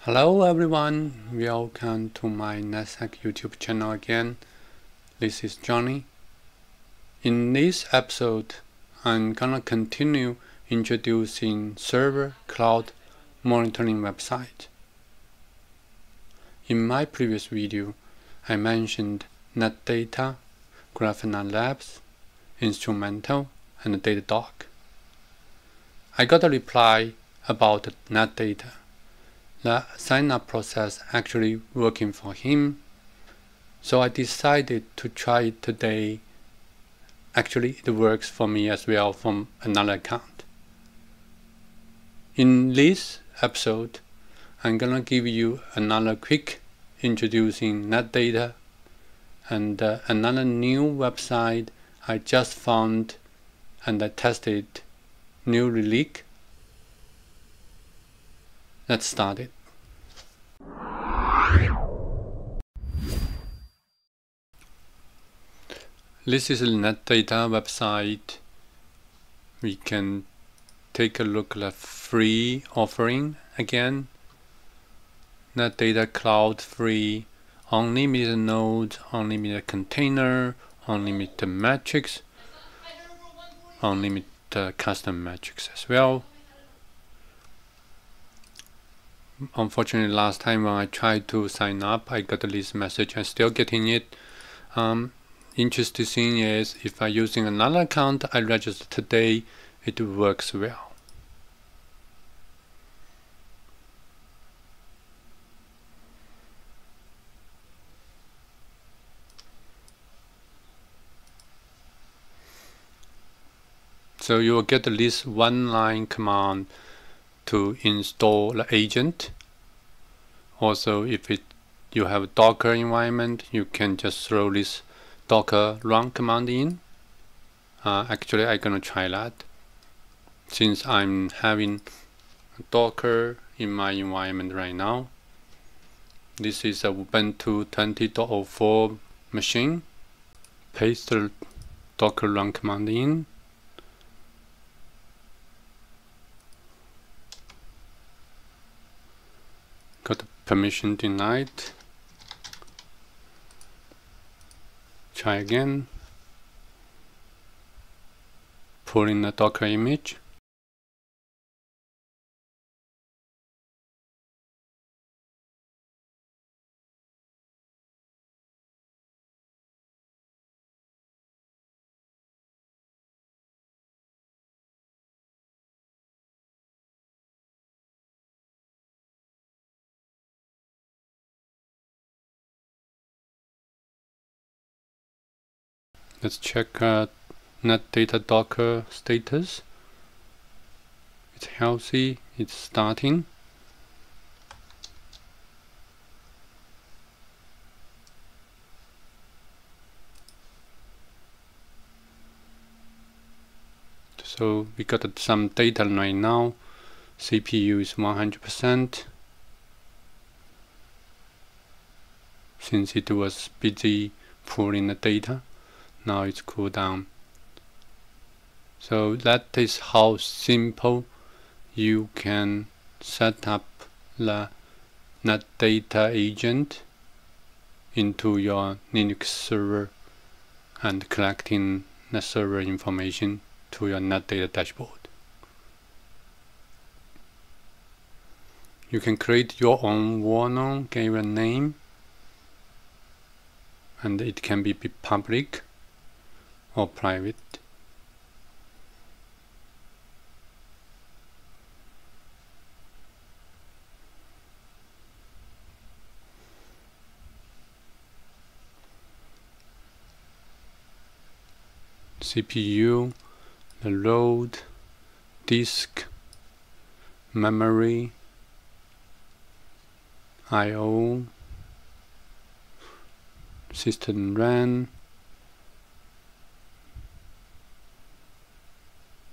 Hello everyone, welcome to my NetSec YouTube channel again. This is Johnny. In this episode, I'm gonna continue introducing server cloud monitoring website. In my previous video, I mentioned Netdata, Grafana Labs, Instrumental, and Datadog. I got a reply about Netdata. The sign-up process actually working for him, so I decided to try it today. Actually, it works for me as well from another account. In this episode, I'm gonna give you another quick introducing Netdata and another new website I just found and I tested, new Relic. Let's start it. This is a Netdata website. We can take a look at the free offering again. Netdata Cloud Free, unlimited nodes, unlimited container, unlimited metrics, unlimited custom metrics as well. Unfortunately, last time when I tried to sign up, I got this message. I'm still getting it. Interesting thing is, if I'm using another account I registered today, it works well. So you will get at least one line command to install the agent. Also, if you have a Docker environment, you can just throw this Docker run command in. Actually, I'm gonna try that since I'm having Docker in my environment right now. This is a Ubuntu 20.04 machine. Paste the Docker run command in. Got permission denied. Try again. Pull in the Docker image. Let's check Netdata Docker status. It's healthy, it's starting. So we got some data right now. CPU is 100%. Since it was busy pulling the data, now it's cooled down. So that is how simple you can set up the Netdata agent into your Linux server and collecting the server information to your Netdata dashboard. You can create your own warning, give a name, and it can be public or private. CPU, the load, disk, memory, I/O, system RAM,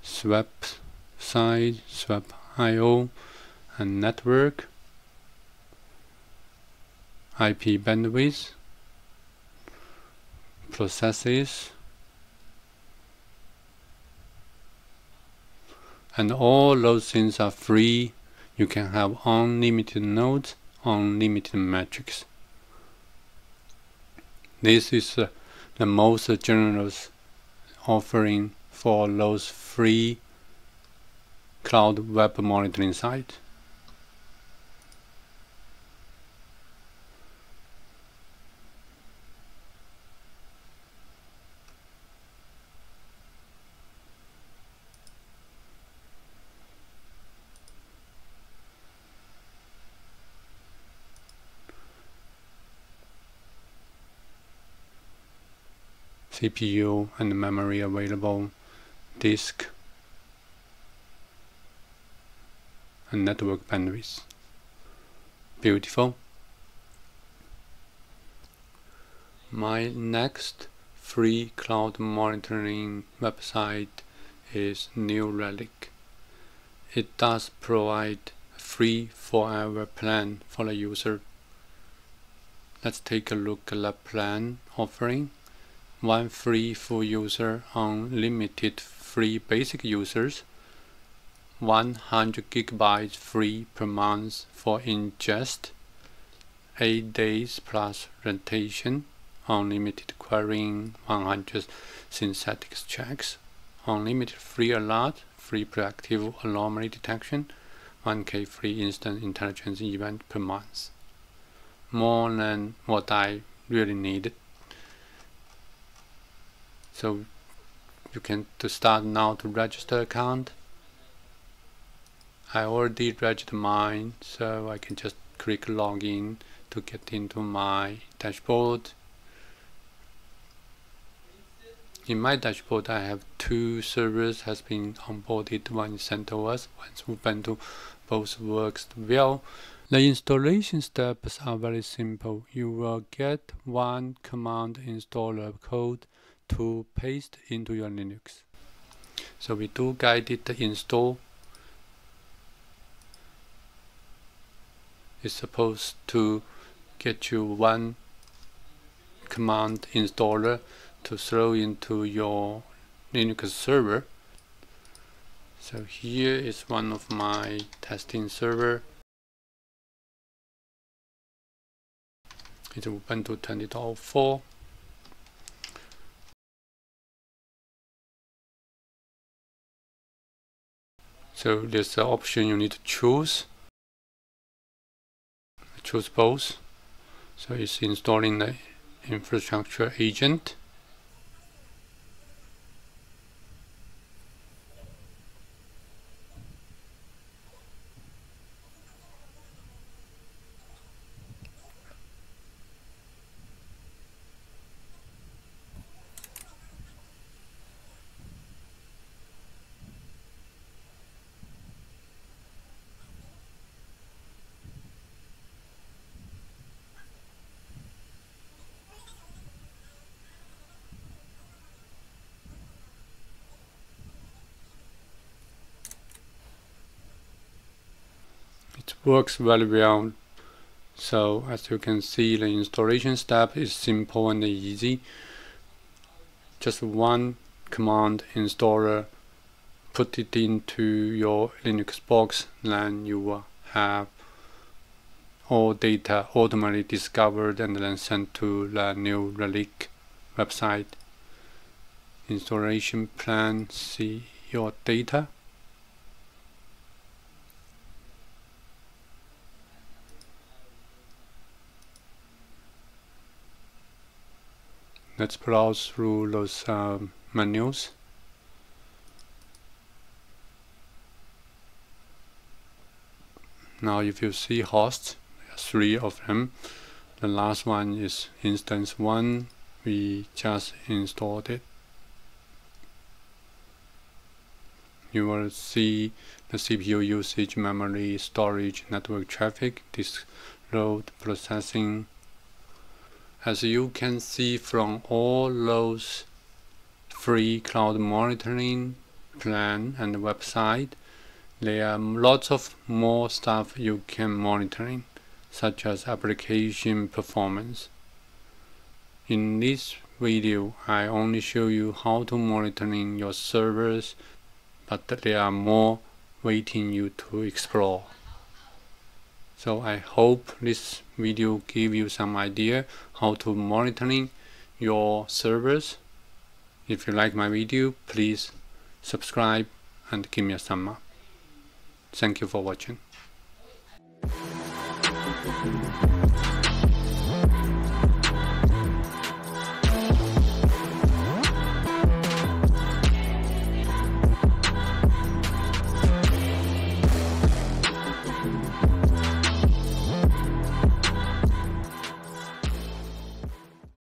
swap size, swap I/O, and network, IP bandwidth, processes, and all those things are free. You can have unlimited nodes unlimited metrics. This is the most generous offering for those free cloud web monitoring sites. CPU and memory available, disk, and network bandwidth. Beautiful. My next free cloud monitoring website is New Relic. It does provide a free forever plan for the user. Let's take a look at the plan offering. 1 free full user, unlimited free basic users, 100 GB free per month for ingest, 8 days plus rotation, unlimited querying, 100 synthetic checks, unlimited free alert, free proactive anomaly detection, 1K free instant intelligence event per month. More than what I really needed. So you can start now to register account. I already registered mine, so I can just click login to get into my dashboard. In my dashboard, I have 2 servers has been onboarded. One is CentOS, one is Ubuntu. Both works well. The installation steps are very simple. You will get one command installer code to paste into your Linux. So we do guided install. It's supposed to get you one command installer to throw into your Linux server. So here is one of my testing server. It's Ubuntu 20.04. So there's an option you need to choose. Choose both. So it's installing the infrastructure agent. It works very well. So as you can see, the installation step is simple and easy. Just one command installer, put it into your Linux box, then you will have all data automatically discovered and then sent to the New Relic website. Installation plan, see your data. Let's browse through those menus. Now if you see hosts, there are 3 of them. The last one is instance 1. We just installed it. You will see the CPU usage, memory, storage, network traffic, disk load, processing. As you can see from all those free cloud monitoring plan and website, there are lots of more stuff you can monitoring, such as application performance. In this video, I only show you how to monitoring your servers, but there are more waiting you to explore. So I hope this video gave you some idea how to monitoring your servers. If you like my video, please subscribe and give me a thumb up. Thank you for watching.